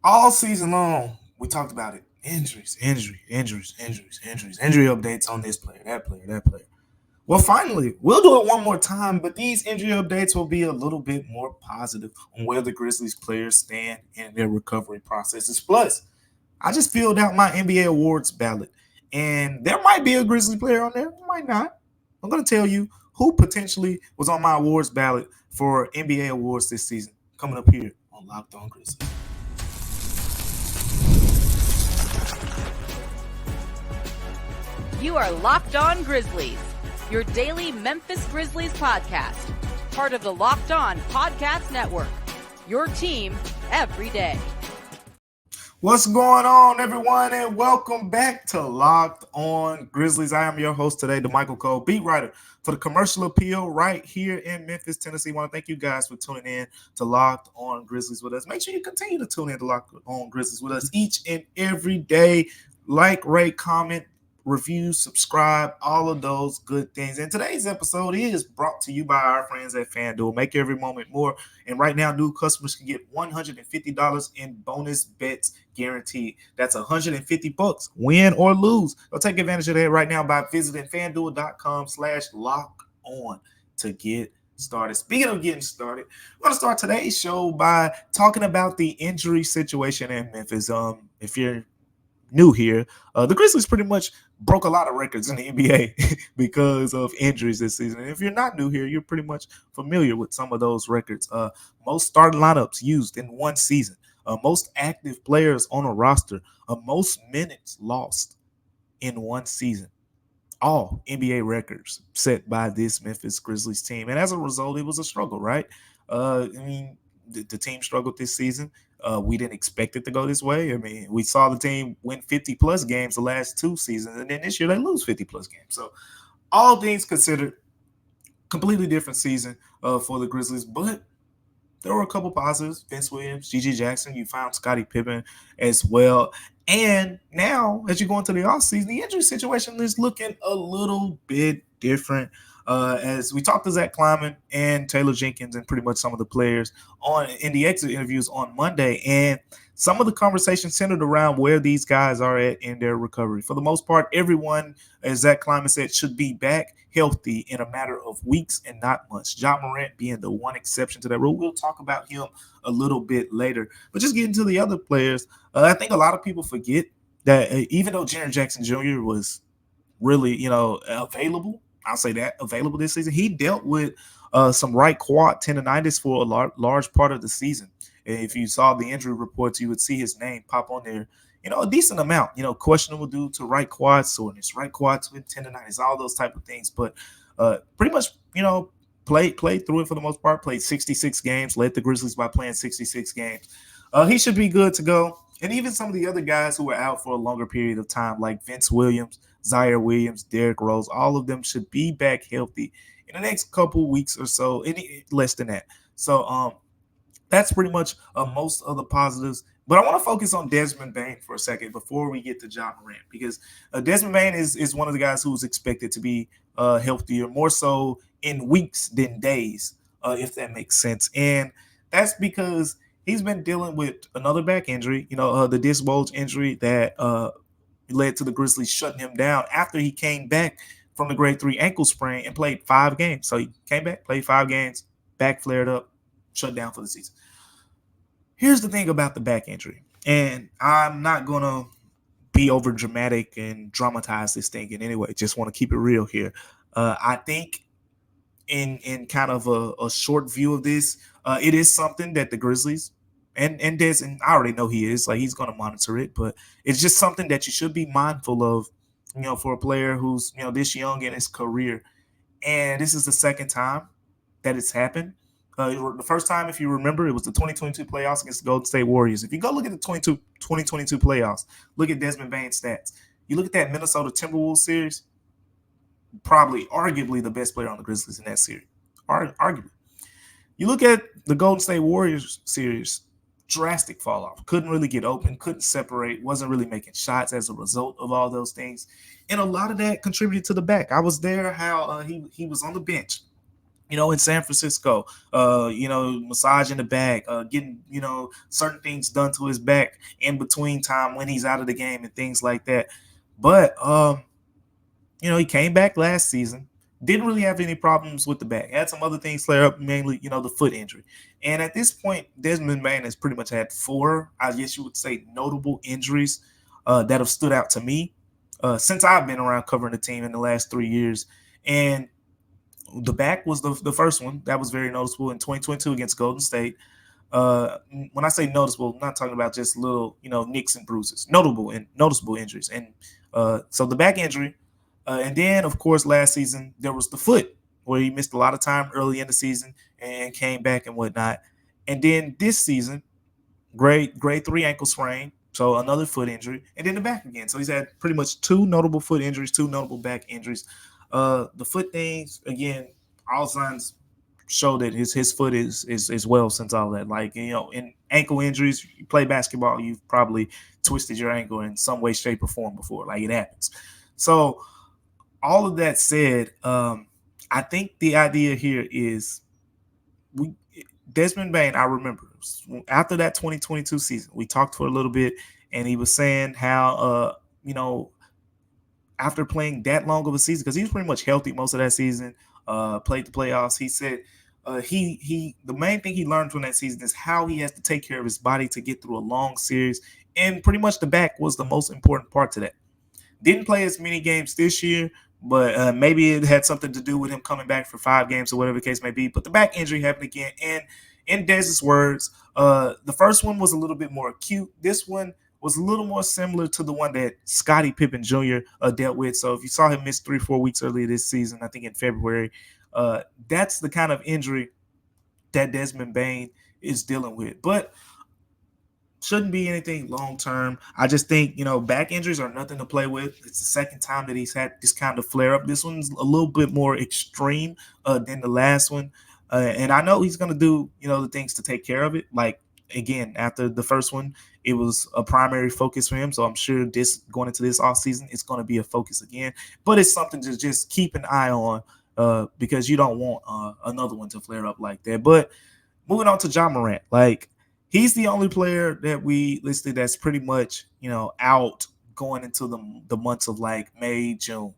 All season long, we talked about it. Injury updates on this player, that player, that player. Well, finally, we'll do it one more time, but these injury updates will be a little bit more positive on where the Grizzlies players stand in their recovery processes. Plus, I just filled out my NBA awards ballot, and there might be a Grizzly player on there, might not. I'm going to tell you who potentially was on my awards ballot for NBA awards this season, coming up here on Locked On Grizzlies. You are Locked On Grizzlies, your daily Memphis Grizzlies podcast, part of the Locked On Podcast Network, your team every day. What's going on, everyone, and welcome back to Locked On Grizzlies. I am your host today, DeMichael Cole, beat writer for the Commercial Appeal right here in Memphis, Tennessee. I want to thank you guys for tuning in to Locked On Grizzlies with us. Make sure you continue to tune in to Locked On Grizzlies with us each and every day. Like, rate, comment, review, subscribe, all of those good things. And today's episode is brought to you by our friends at FanDuel. Make every moment more. And right now, new customers can get $150 in bonus bets guaranteed. That's $150, win or lose. Go take advantage of that right now by visiting FanDuel.com/lock-on to get started. Speaking of getting started, we're going to start today's show by talking about the injury situation in Memphis. If you're new here, the Grizzlies pretty much broke a lot of records in the NBA because of injuries this season. And if you're not new here, you're pretty much familiar with some of those records. Most starting lineups used in one season, most active players on a roster, most minutes lost in one season. All NBA records set by this Memphis Grizzlies team. And as a result, it was a struggle, right? The team struggled this season. We didn't expect it to go this way. I mean, we saw the team win 50 plus games the last two seasons, and then this year they lose 50 plus games. So, all things considered, completely different season for the Grizzlies, but there were a couple positives. Vince Williams, GG Jackson, you found Scottie Pippen as well. And now, as you go into the offseason, the injury situation is looking a little bit different. As we talked to Zach Kleiman and Taylor Jenkins and pretty much some of the players in the exit interviews on Monday, and some of the conversation centered around where these guys are at in their recovery. For the most part, everyone, as Zach Kleiman said, should be back healthy in a matter of weeks and not months. Ja Morant being the one exception to that rule. We'll talk about him a little bit later. But just getting to the other players, I think a lot of people forget that even though Jaren Jackson Jr. was really, available, I'll say that, available this season, he dealt with some right quad tendonitis for a large part of the season. And if you saw the injury reports, you would see his name pop on there, a decent amount, questionable due to right quad soreness, right quad tendonitis, all those type of things. But pretty much, played through it for the most part, played 66 games, led the Grizzlies by playing 66 games. He should be good to go. And even some of the other guys who were out for a longer period of time, like Vince Williams, Zaire Williams, Derrick Rose, all of them should be back healthy in the next couple weeks or so, any less than that. So that's pretty much most of the positives. But I want to focus on Desmond Bane for a second before we get to Ja Morant, because Desmond Bane is one of the guys who's expected to be healthier, more so in weeks than days, if that makes sense. And that's because he's been dealing with another back injury, the disc bulge injury that led to the Grizzlies shutting him down after he came back from the grade 3 ankle sprain and played 5 games. So he came back, played 5 games, back flared up, shut down for the season. Here's the thing about the back injury, and I'm not going to be over dramatic and dramatize this thing in any way. Just want to keep it real here. I think in kind of a short view of this, it is something that the Grizzlies and Des, and I already know he is, like, he's going to monitor it, but it's just something that you should be mindful of, for a player who's, this young in his career. And this is the second time that it's happened. The first time, if you remember, it was the 2022 playoffs against the Golden State Warriors. If you go look at the 2022 playoffs, look at Desmond Bane's stats. You look at that Minnesota Timberwolves series, probably, arguably, the best player on the Grizzlies in that series. Arguably. You look at the Golden State Warriors series, drastic fall off. Couldn't really get open, couldn't separate, wasn't really making shots as a result of all those things. And a lot of that contributed to the back. I was there how he was on the bench in San Francisco, massaging the back, getting, certain things done to his back in between time when he's out of the game and things like that. But, he came back last season, didn't really have any problems with the back, had some other things flare up, mainly, the foot injury. And at this point, Desmond Bain has pretty much had four, I guess you would say, notable injuries that have stood out to me since I've been around covering the team in the last 3 years. And the back was the first one that was very noticeable in 2022 against Golden State. When I say noticeable, I'm not talking about just little, nicks and bruises, noticeable injuries. And so the back injury, and then of course last season there was the foot where he missed a lot of time early in the season and came back and whatnot. And then this season, grade 3 ankle sprain, so another foot injury, and then the back again. So he's had pretty much two notable foot injuries, two notable back injuries. The foot things, again, all signs show that his foot is well since all that. Like, in ankle injuries, you play basketball, you've probably twisted your ankle in some way, shape, or form before. Like, it happens. So all of that said, I think the idea here is Desmond Bain, I remember after that 2022 season, we talked for a little bit, and he was saying how, after playing that long of a season, because he was pretty much healthy most of that season, played the playoffs, he said the main thing he learned from that season is how he has to take care of his body to get through a long series, and pretty much the back was the most important part to that. Didn't play as many games this year, but maybe it had something to do with him coming back for 5 games or whatever the case may be. But the back injury happened again, and in Dez's words, the first one was a little bit more acute. This one was a little more similar to the one that Scottie Pippen Jr. Dealt with. So if you saw him miss 3-4 weeks earlier this season, I think in February, that's the kind of injury that Desmond Bain is dealing with. But shouldn't be anything long-term. I just think, back injuries are nothing to play with. It's the second time that he's had this kind of flare-up. This one's a little bit more extreme than the last one. And I know he's going to do, the things to take care of it. Like, again, after the first one, it was a primary focus for him. So I'm sure going into this offseason, it's going to be a focus again. But it's something to just keep an eye on because you don't want another one to flare up like that. But moving on to Ja Morant, like, he's the only player that we listed that's pretty much, out going into the months of like May, June.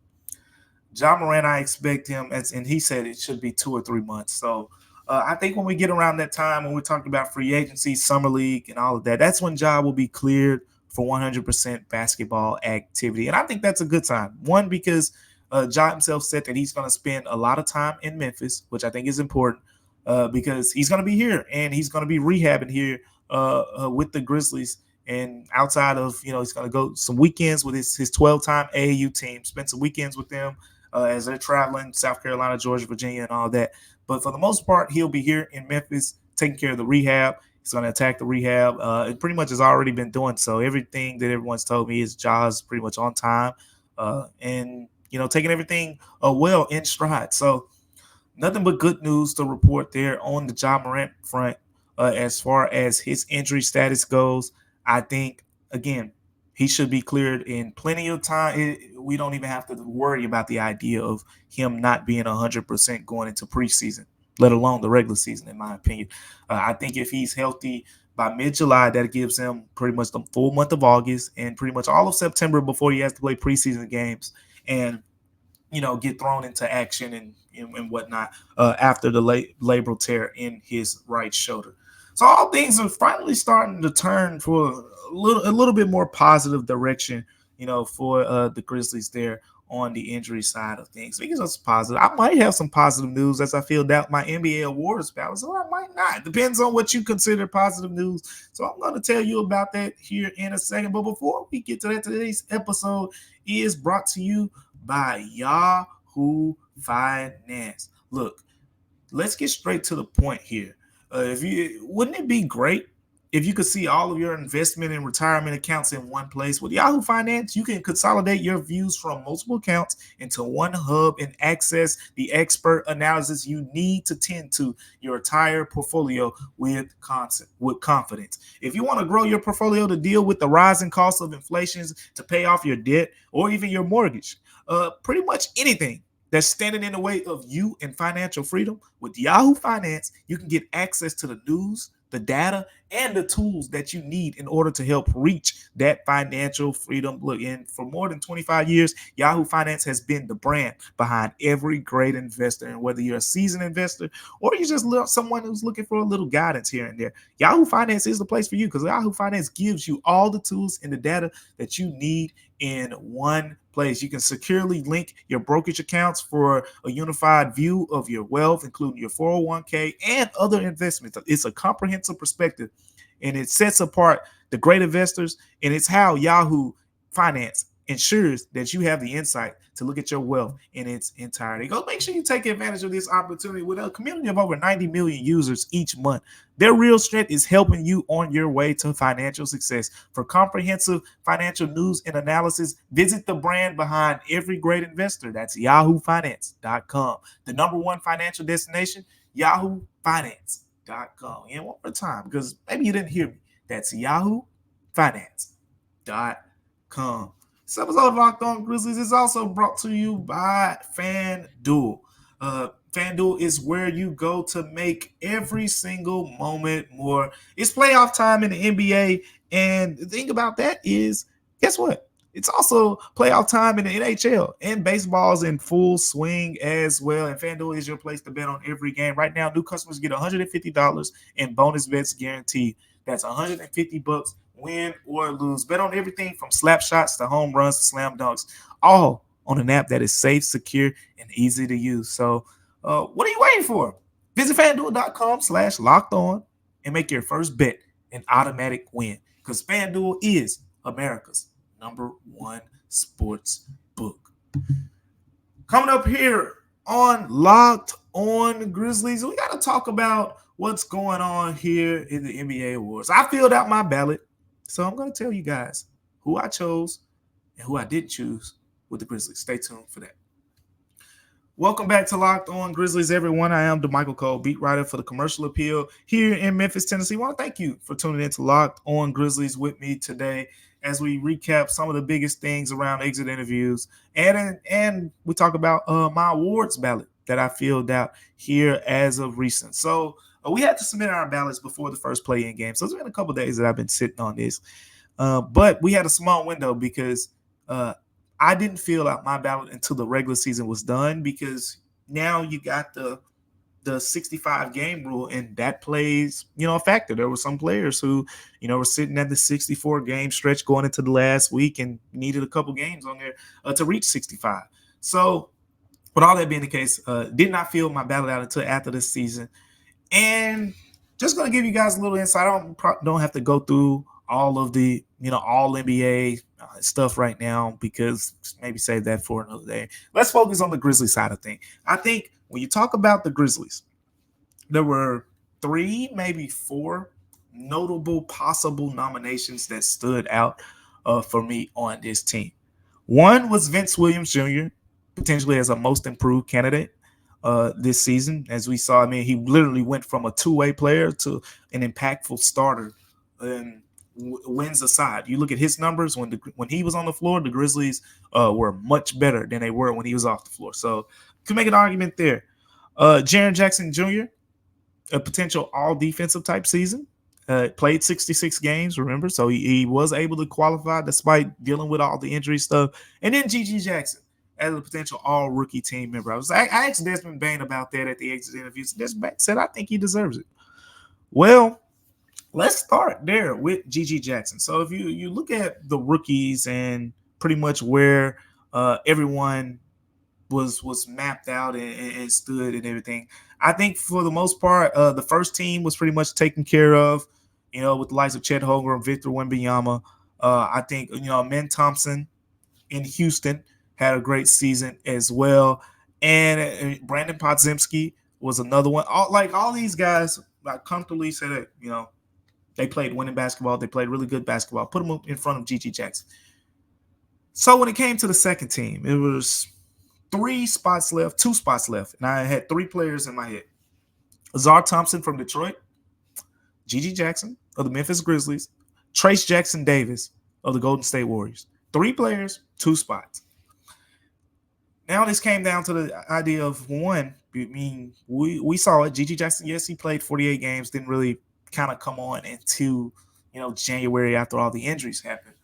Ja Morant, I expect him, and he said it should be 2 or 3 months. So I think when we get around that time, when we're talking about free agency, summer league, and all of that, that's when Ja will be cleared for 100% basketball activity. And I think that's a good time. One, because Ja himself said that he's going to spend a lot of time in Memphis, which I think is important. Because he's going to be here and he's going to be rehabbing here with the Grizzlies. And outside of, he's going to go some weekends with his 12-time AAU team, spend some weekends with them as they're traveling, South Carolina, Georgia, Virginia, and all that. But for the most part, he'll be here in Memphis taking care of the rehab. He's going to attack the rehab. It pretty much has already been doing so. Everything that everyone's told me is Ja's pretty much on time and, taking everything well in stride. So, nothing but good news to report there on the Ja Morant front as far as his injury status goes. I think, again, he should be cleared in plenty of time. We don't even have to worry about the idea of him not being 100% going into preseason, let alone the regular season, in my opinion. I think if he's healthy by mid-July, that gives him pretty much the full month of August and pretty much all of September before he has to play preseason games and, get thrown into action and whatnot after the labral tear in his right shoulder. So all things are finally starting to turn for a little bit more positive direction, for the Grizzlies there on the injury side of things. Speaking of positive, I might have some positive news as I filled out my NBA awards balance, or I might not. Depends on what you consider positive news. So I'm going to tell you about that here in a second. But before we get to that, today's episode is brought to you by Yahoo Finance. Look, let's get straight to the point here. Wouldn't it be great if you could see all of your investment and retirement accounts in one place? With Yahoo Finance, you can consolidate your views from multiple accounts into one hub and access the expert analysis you need to tend to your entire portfolio with confidence. If you want to grow your portfolio to deal with the rising cost of inflation, to pay off your debt, or even your mortgage, pretty much anything, that's standing in the way of you and financial freedom? With Yahoo Finance, you can get access to the news, the data, and the tools that you need in order to help reach that financial freedom. Look, in for more than 25 years, Yahoo Finance has been the brand behind every great investor. And whether you're a seasoned investor or you're just someone who's looking for a little guidance here and there, Yahoo Finance is the place for you, because Yahoo Finance gives you all the tools and the data that you need in one place. You can securely link your brokerage accounts for a unified view of your wealth, including your 401k and other investments. It's a comprehensive perspective, and it sets apart the great investors, and it's how Yahoo Finance ensures that you have the insight to look at your wealth in its entirety. Go make sure you take advantage of this opportunity. With a community of over 90 million users each month, their real strength is helping you on your way to financial success. For comprehensive financial news and analysis, visit the brand behind every great investor. That's yahoofinance.com. The number one financial destination, yahoofinance.com. And one more time, because maybe you didn't hear me. That's yahoofinance.com. This episode of Locked On Grizzlies is also brought to you by FanDuel. FanDuel is where you go to make every single moment more. It's playoff time in the NBA, and the thing about that is, guess what? It's also playoff time in the NHL, and baseball's in full swing as well. And FanDuel is your place to bet on every game. Right now, new customers get $150 in bonus bets guaranteed. That's $150, win or lose. Bet on everything from slap shots to home runs to slam dunks, all on an app that is safe, secure, and easy to use. So what are you waiting for? Visit FanDuel.com/lockedon and make your first bet an automatic win, because FanDuel is America's #1 sports book. Coming up here on Locked On Grizzlies, we got to talk about what's going on here in the NBA awards. I filled out my ballot, so I'm going to tell you guys who I chose and who I didn't choose with the Grizzlies. Stay tuned for that. Welcome back to Locked On Grizzlies, everyone. I am DeMichael Cole, beat writer for the Commercial Appeal here in Memphis, Tennessee. I want to thank you for tuning in to Locked On Grizzlies with me today as we recap some of the biggest things around exit interviews, and we talk about my awards ballot that I filled out here as of recent. So we had to submit our ballots before the first play-in game. So it's been a couple of days that I've been sitting on this. But we had a small window because I didn't fill out my ballot until the regular season was done, because now you got the 65-game rule, and that plays, a factor. There were some players who, were sitting at the 64-game stretch going into the last week and needed a couple games on there to reach 65. So with all that being the case, did not fill my ballot out until after this season. And just going to give you guys a little insight. I don't have to go through all of the, all NBA stuff right now, because maybe save that for another day. Let's focus on the Grizzlies side of things. I think when you talk about the Grizzlies, there were 3, maybe 4 notable possible nominations that stood out for me on this team. One was Vince Williams Jr., potentially as a most improved candidate this season. As we saw, he literally went from a two-way player to an impactful starter and wins aside. You look at his numbers when he was on the floor, the Grizzlies were much better than they were when he was off the floor. So you can make an argument there. Jaren Jackson Jr., a potential all-defensive type season. Played 66 games, remember? So he was able to qualify despite dealing with all the injury stuff. And then G.G. Jackson as a potential all-rookie team member. I asked Desmond Bane about that at the exit interviews. Desmond Bane said, I think he deserves it. Well, let's start there with G.G. Jackson. So if you look at the rookies and pretty much where everyone was mapped out and stood and everything, I think for the most part, the first team was pretty much taken care of, with the likes of Chet Holmgren, Victor Wembanyama. I think, Amen Thompson in Houston had a great season as well. And Brandon Podziemski was another one. All these guys, I comfortably said that, they played winning basketball. They played really good basketball. Put them in front of G.G. Jackson. So when it came to the second team, it was 2 spots left, and I had 3 players in my head. Azar Thompson from Detroit, G.G. Jackson of the Memphis Grizzlies, Trace Jackson Davis of the Golden State Warriors. 3 players, 2 spots. now this came down to the idea of one. I mean, we saw it. GG Jackson, yes, he played 48 games, didn't really kind of come on into January after all the injuries happened.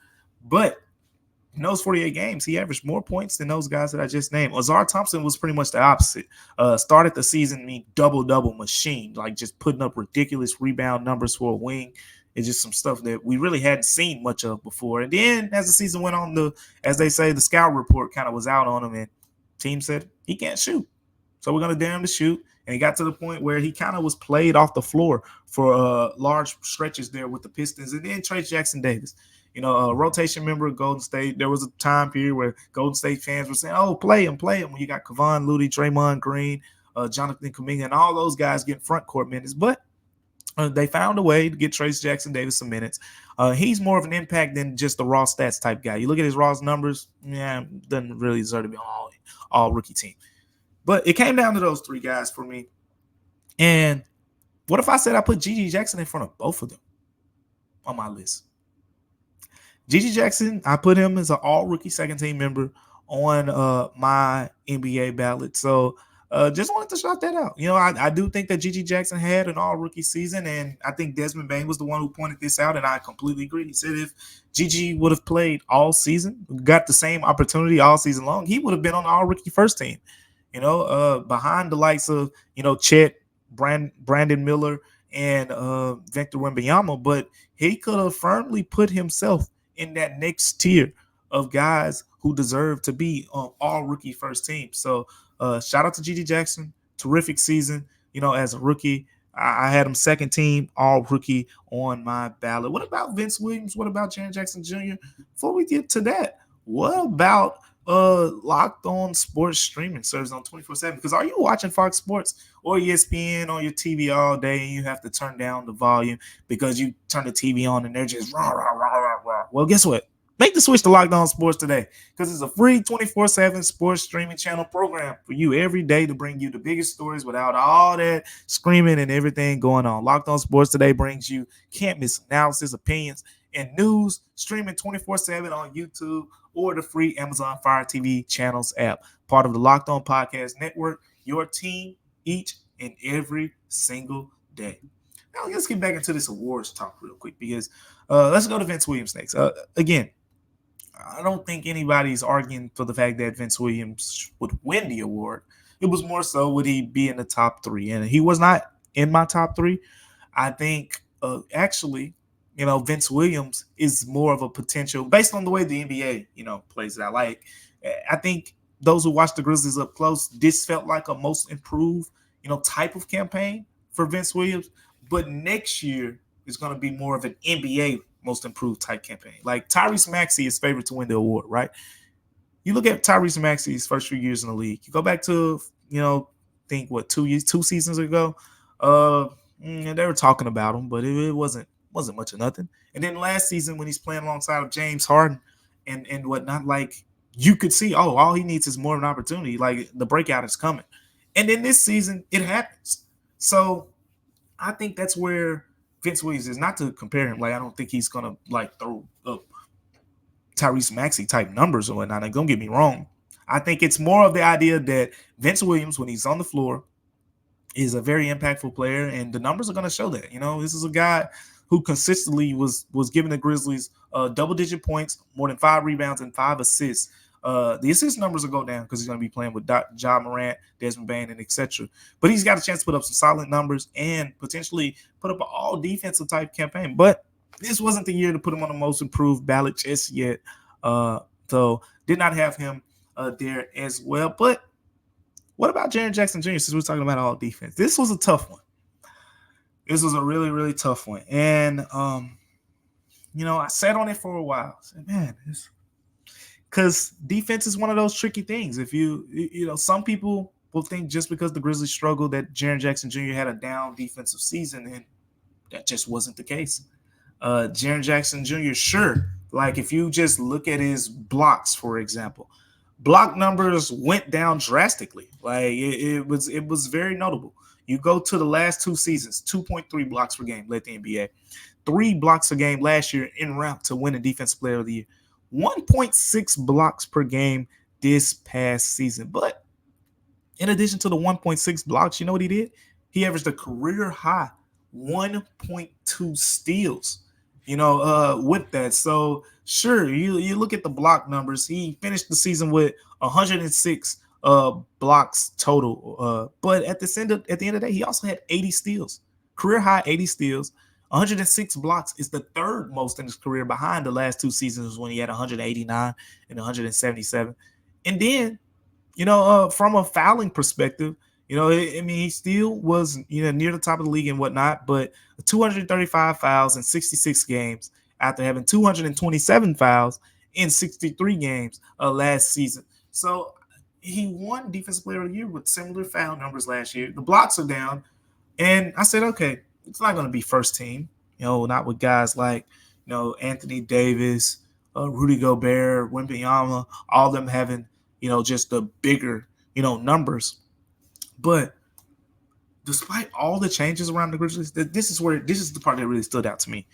But in those 48 games, he averaged more points than those guys that I just named. Ausar Thompson was pretty much the opposite. Started the season double machine, like just putting up ridiculous rebound numbers for a wing. It's just some stuff that we really hadn't seen much of before. And then as the season went on, as they say, the scout report kind of was out on him, and team said he can't shoot. So we're going to dare him to shoot. And he got to the point where he kind of was played off the floor for large stretches there with the Pistons. And then Trayce Jackson-Davis, a rotation member of Golden State. There was a time period where Golden State fans were saying, oh, play him. When you got Kevon Looney, Draymond Green, Jonathan Kuminga, and all those guys getting front court minutes. But they found a way to get Trayce Jackson-Davis some minutes. He's more of an impact than just a raw stats type guy. You look at his raw numbers, doesn't really deserve to be on all rookie team. But it came down to those three guys for me. And what if I said I put GG Jackson in front of both of them on my list? GG Jackson, I put him as an all-rookie second-team member on my NBA ballot. So just wanted to shout that out. I do think that GG Jackson had an all-rookie season, and I think Desmond Bane was the one who pointed this out, and I completely agree. He said if GG would have played all season, got the same opportunity all season long, he would have been on the all-rookie first team. Behind the likes of, Chet, Brandon Miller, and Victor Wembanyama, but he could have firmly put himself in that next tier of guys who deserve to be on all rookie first team. So shout out to GG Jackson. Terrific season, as a rookie. I had him second team, all rookie on my ballot. What about Vince Williams? What about Jaren Jackson Jr.? Before we get to that, what about Locked On Sports streaming service on 24/7? Because are you watching Fox Sports or ESPN on your TV all day and you have to turn down the volume because you turn the TV on and they're just rah, rah, rah, rah, rah. Well, guess what? Make the switch to Locked On Sports today because it's a free 24/7 sports streaming channel program for you every day to bring you the biggest stories without all that screaming and everything going on. Locked On Sports today brings you can't miss analysis, opinions, and news streaming 24/7 on YouTube or the free Amazon Fire TV channels app. Part of the Locked On Podcast Network, your team each and every single day. Now, let's get back into this awards talk real quick because let's go to Vince Williams next. Again, I don't think anybody's arguing for the fact that Vince Williams would win the award. It was more so would he be in the top three, and he was not in my top three. I think actually, Vince Williams is more of a potential based on the way the NBA, plays it out. Like, I think those who watched the Grizzlies up close, this felt like a most improved, type of campaign for Vince Williams. But next year is going to be more of an NBA most improved type campaign. Like Tyrese Maxey is favored to win the award, right? You look at Tyrese Maxey's first few years in the league. You go back to, think what, 2 seasons ago. They were talking about him, but it wasn't much of nothing. And then last season when he's playing alongside of James Harden and whatnot, like you could see, all he needs is more of an opportunity. Like the breakout is coming. And then this season it happens. So I think that's where Vince Williams is. Not to compare him. Like I don't think he's going to like throw up Tyrese Maxey type numbers or whatnot. Like, don't get me wrong. I think it's more of the idea that Vince Williams, when he's on the floor, is a very impactful player, and the numbers are going to show that. This is a guy who consistently was giving the Grizzlies double-digit points, more than 5 rebounds, and 5 assists. The assist numbers will go down because he's going to be playing with Ja Morant, Desmond Bane, and etc. But he's got a chance to put up some solid numbers and potentially put up an all-defensive type campaign. But this wasn't the year to put him on the most improved ballot just yet. So did not have him there as well. But what about Jaren Jackson Jr., since we're talking about all defense? This was a tough one. This was a really, really tough one. And, I sat on it for a while. I said, man, because defense is one of those tricky things. If some people will think just because the Grizzlies struggled that Jaren Jackson Jr. had a down defensive season, and that just wasn't the case. Jaren Jackson Jr., sure. Like if you just look at his blocks, for example, block numbers went down drastically. Like it was very notable. You go to the last 2 seasons, 2.3 blocks per game led the NBA. 3 blocks a game last year en route to winning Defensive Player of the Year. 1.6 blocks per game this past season. But in addition to the 1.6 blocks, you know what he did? He averaged a career high 1.2 steals, with that. So sure, you look at the block numbers. He finished the season with 106 blocks total. But at the end of the day, he also had 80 steals, career high 80 steals. 106 blocks is the third most in his career, behind the last two seasons when he had 189 and 177. And then, from a fouling perspective, he still was, near the top of the league and whatnot, but 235 fouls in 66 games after having 227 fouls in 63 games last season. So he won Defensive Player of the Year with similar foul numbers last year. The blocks are down. And I said, okay, it's not going to be first team, not with guys like, Anthony Davis, Rudy Gobert, Wembanyama, all of them having, just the bigger, numbers. But despite all the changes around the Grizzlies, this is the part that really stood out to me.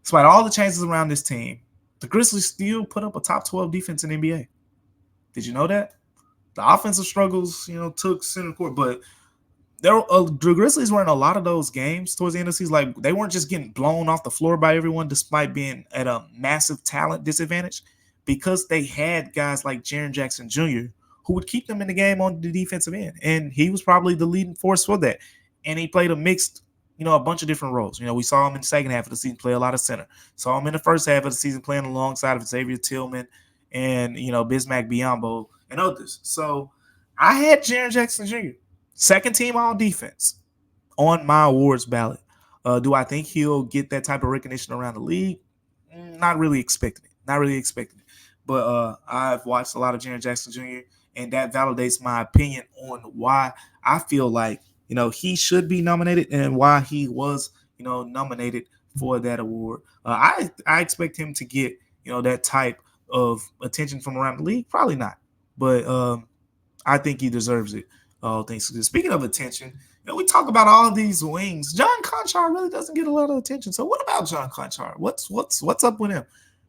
Despite all the changes around this team, the Grizzlies still put up a top 12 defense in the NBA. Did you know that? The offensive struggles, took center court, but the Grizzlies were in a lot of those games towards the end of the season. Like, they weren't just getting blown off the floor by everyone, despite being at a massive talent disadvantage, because they had guys like Jaren Jackson Jr., who would keep them in the game on the defensive end. And he was probably the leading force for that. And he played a mixed, a bunch of different roles. We saw him in the second half of the season play a lot of center. Saw him in the first half of the season playing alongside of Xavier Tillman and, Bismack Biyombo and others. So I had Jaren Jackson Jr., second team all defense, on my awards ballot. Do I think he'll get that type of recognition around the league? Not really expecting it. But I've watched a lot of Jaren Jackson Jr., and that validates my opinion on why I feel like, he should be nominated and why he was, nominated for that award. I expect him to get, that type of attention from around the league. Probably not. But I think he deserves it. Speaking of attention, we talk about all of these wings. John Konchar really doesn't get a lot of attention. So what about John Konchar? What's up with him?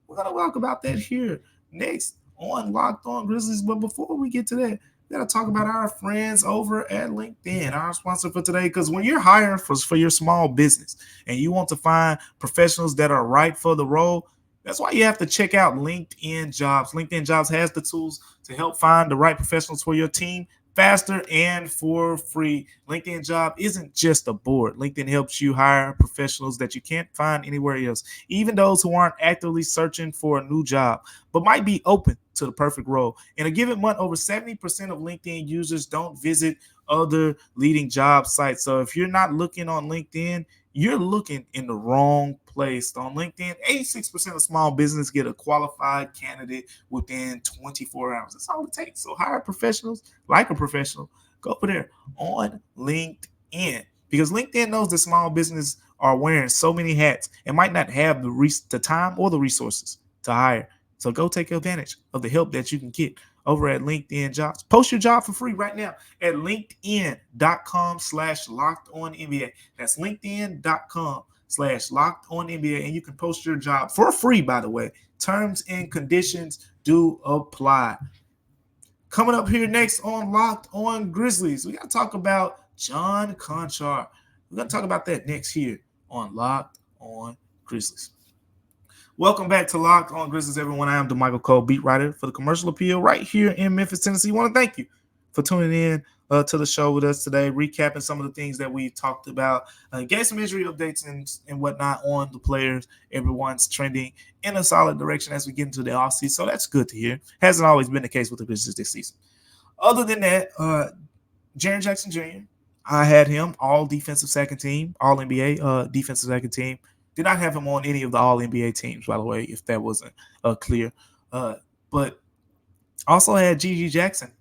We're going to talk about that here next on Locked On Grizzlies. But before we get to that, we got to talk about our friends over at LinkedIn, our sponsor for today. Because when you're hiring for your small business and you want to find professionals that are right for the role, that's why you have to check out LinkedIn Jobs. LinkedIn Jobs has the tools to help find the right professionals for your team faster and for free. LinkedIn Job isn't just a board. LinkedIn helps you hire professionals that you can't find anywhere else, even those who aren't actively searching for a new job, but might be open to the perfect role. In a given month, over 70% of LinkedIn users don't visit other leading job sites. So if you're not looking on LinkedIn, you're looking in the wrong place. On LinkedIn, 86% of small business get a qualified candidate within 24 hours. That's all it takes. So hire professionals like a professional. Go over there on LinkedIn, because LinkedIn knows that small business are wearing so many hats and might not have the time or the resources to hire. So go take advantage of the help that you can get over at LinkedIn Jobs. Post your job for free right now at linkedin.com/lockedonnba. That's linkedin.com/lockedonnba. And you can post your job for free, by the way. Terms and conditions do apply. Coming up here next on Locked On Grizzlies, we got to talk about John Konchar. We're going to talk about that next here on Locked On Grizzlies. Welcome back to Locked On Grizzlies, everyone. I am DeMichael Cole, beat writer for the Commercial Appeal right here in Memphis, Tennessee. I want to thank you for tuning in to the show with us today, recapping some of the things that we talked about, gave some injury updates and whatnot on the players. Everyone's trending in a solid direction as we get into the offseason, so that's good to hear. Hasn't always been the case with the Grizzlies this season. Other than that, Jaren Jackson Jr., I had him all defensive second team, all NBA defensive second team. Did not have him on any of the All-NBA teams, by the way, if that wasn't clear. But also had G.G. Jackson,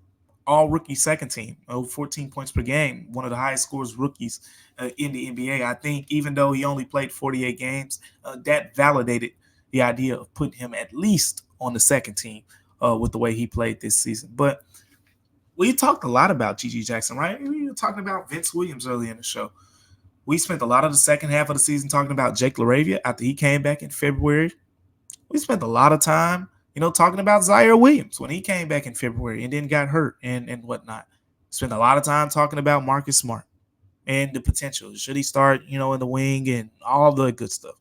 all-rookie second team, 14 points per game, one of the highest scores rookies in the NBA. I think even though he only played 48 games, that validated the idea of putting him at least on the second team with the way he played this season. But we talked a lot about G.G. Jackson, right? We were talking about Vince Williams earlier in the show. We spent a lot of the second half of the season talking about Jake LaRavia after he came back in February. We spent a lot of time Talking about Zaire Williams when he came back in February and then got hurt and whatnot. Spent a lot of time talking about Marcus Smart and the potential. Should he start, in the wing and all the good stuff?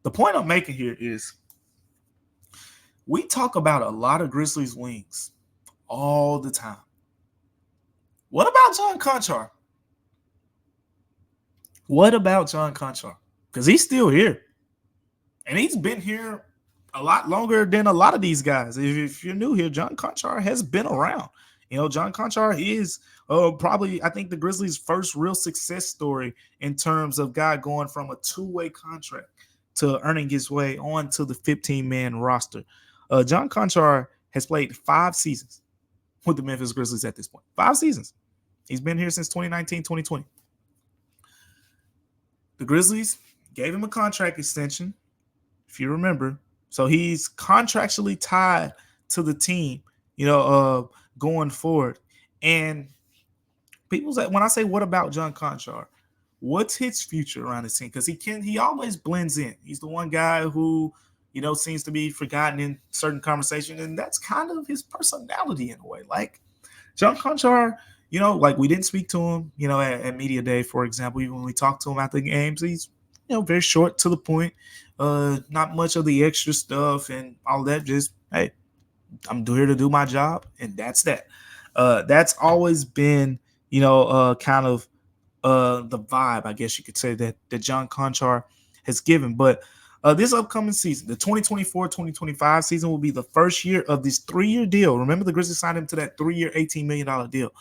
The point I'm making here is we talk about a lot of Grizzlies wings all the time. What about John Konchar? What about John Konchar? Because he's still here. And he's been here a lot longer than a lot of these guys. If you're new here, John Konchar has been around. John Konchar is probably, I think, the Grizzlies' first real success story in terms of guy going from a two-way contract to earning his way onto the 15-man roster. John Konchar has played 5 seasons with the Memphis Grizzlies at this point. 5 seasons. He's been here since 2019, 2020. The Grizzlies gave him a contract extension, if you remember. So he's contractually tied to the team, going forward. And people say, when I say, what about John Konchar? What's his future around this team? Because he always blends in. He's the one guy who, seems to be forgotten in certain conversation. And that's kind of his personality in a way. Like John Konchar, like we didn't speak to him, at Media Day, for example. Even when we talked to him after the games, he's, very short to the point. Not much of the extra stuff and all that. Just, hey, I'm here to do my job, and that's that. That's always been, kind of the vibe, I guess you could say, that John Konchar has given. But this upcoming season, the 2024-2025 season, will be the first year of this 3-year deal. Remember, the Grizzlies signed him to that 3-year, $18 million deal.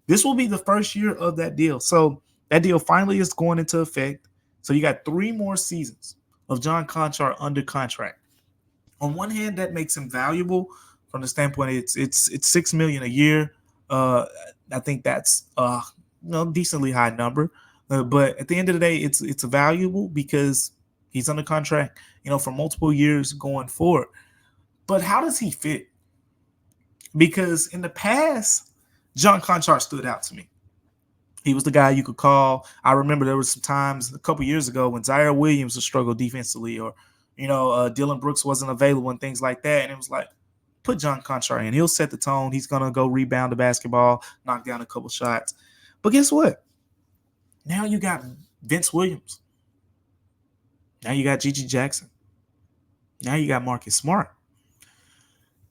This will be the first year of that deal. So that deal finally is going into effect. So you got 3 more seasons of John Konchar under contract. On one hand, that makes him valuable from the standpoint it's $6 million a year. I think that's decently high number. But at the end of the day, it's valuable because he's under contract, for multiple years going forward. But how does he fit? Because in the past, John Konchar stood out to me. He was the guy you could call. I remember there was some times a couple years ago when Zaire Williams was struggled defensively, or Dylan Brooks wasn't available and things like that. And it was like, put John Konchar in. He'll set the tone. He's gonna go rebound the basketball, knock down a couple shots. But guess what? Now you got Vince Williams. Now you got Gigi Jackson. Now you got Marcus Smart.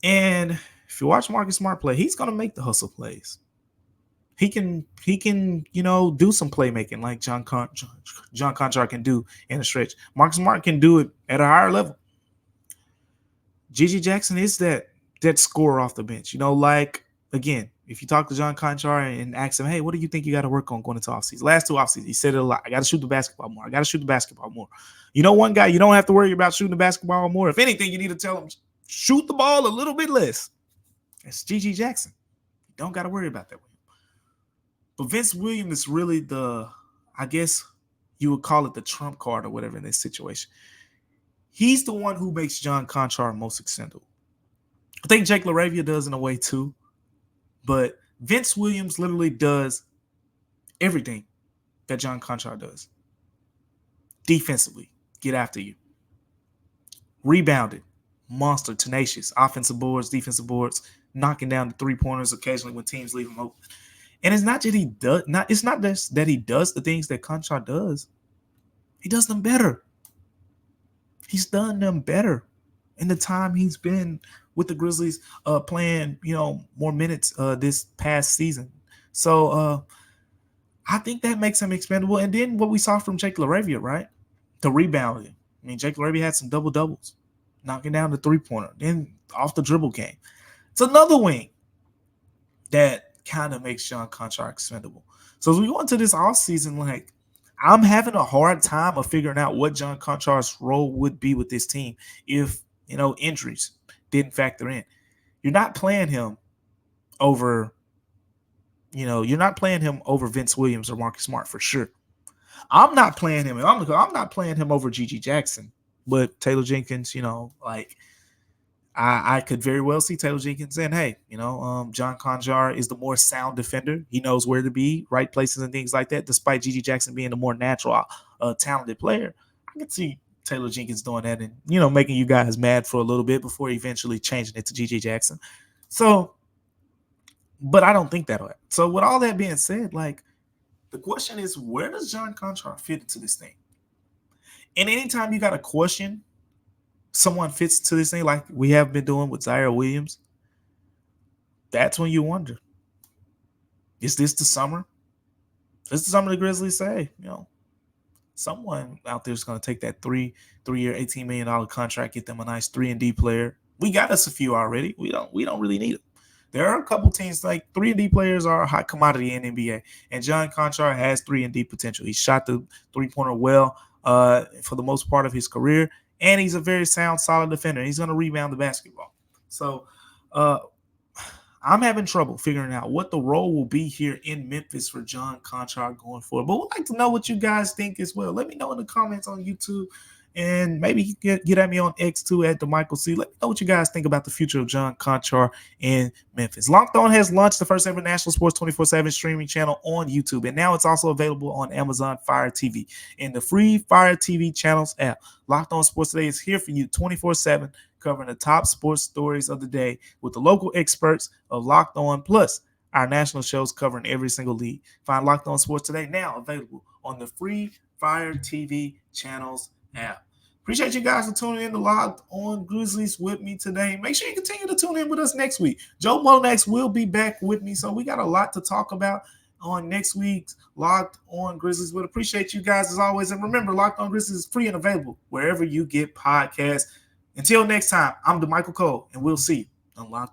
And if you watch Marcus Smart play, he's gonna make the hustle plays. He can, do some playmaking like John Konchar can do in a stretch. Marcus Smart can do it at a higher level. Gigi Jackson is that scorer off the bench. Like, again, if you talk to John Konchar and ask him, hey, what do you think you got to work on going into offseason? Last 2 offseasons, he said it a lot. I got to shoot the basketball more. One guy you don't have to worry about shooting the basketball more. If anything, you need to tell him, shoot the ball a little bit less. It's Gigi Jackson. You don't got to worry about that. But Vince Williams is really I guess you would call it the trump card or whatever in this situation. He's the one who makes John Konchar most extendable. I think Jake LaRavia does in a way too. But Vince Williams literally does everything that John Konchar does. Defensively, get after you. Rebounded, monster, tenacious, offensive boards, defensive boards, knocking down the 3-pointers occasionally when teams leave him open. And it's not that he does. It's not just that he does the things that Konchar does. He does them better. He's done them better in the time he's been with the Grizzlies, playing more minutes this past season. So I think that makes him expendable. And then what we saw from Jake LaRavia, right? The rebounding. I mean, Jake LaRavia had some double doubles, knocking down the 3-pointer, then off the dribble game. It's another wing that kind of makes John Konchar expendable. So as we go into this offseason, like, I'm having a hard time of figuring out what John Konchar's role would be with this team if, injuries didn't factor in. You're not playing him over, Vince Williams or Marcus Smart for sure. I'm not playing him. I'm not playing him over Gigi Jackson, but Taylor Jenkins, I could very well see Taylor Jenkins saying, hey, John Konchar is the more sound defender. He knows where to be, right places and things like that, despite Gigi Jackson being the more natural, talented player. I could see Taylor Jenkins doing that and, making you guys mad for a little bit before eventually changing it to G.G. Jackson. So, but I don't think that'll happen. So with all that being said, like, the question is, where does John Konchar fit into this thing? And anytime you got a question, someone fits into this thing like we have been doing with Zaire Williams, that's when you wonder, is this the summer? This is the summer the Grizzlies say, someone out there is going to take that three-year, $18 million contract, get them a nice 3-and-D player. We got us a few already. We don't really need them. There are a couple teams like 3-and-D players are a hot commodity in NBA, and John Konchar has 3-and-D potential. He shot the three-pointer well for the most part of his career, and he's a very sound, solid defender. He's going to rebound the basketball. So I'm having trouble figuring out what the role will be here in Memphis for John Konchar going forward. But we'd like to know what you guys think as well. Let me know in the comments on YouTube, and maybe get at me on X too at DeMichael C. Let me know what you guys think about the future of John Konchar in Memphis. Locked On has launched the first ever national sports 24/7 streaming channel on YouTube, and now it's also available on Amazon Fire TV in the free Fire TV channels app. Locked On Sports Today is here for you 24/7, covering the top sports stories of the day with the local experts of Locked On, plus our national shows covering every single league. Find Locked On Sports Today now available on the free Fire TV channels app. Appreciate you guys for tuning in to Locked On Grizzlies with me today. Make sure you continue to tune in with us next week. Joe Mullinax will be back with me, so we got a lot to talk about on next week's Locked On Grizzlies. Would appreciate you guys as always. And remember, Locked On Grizzlies is free and available wherever you get podcasts. Until next time, I'm DeMichael Cole, and we'll see you on Locked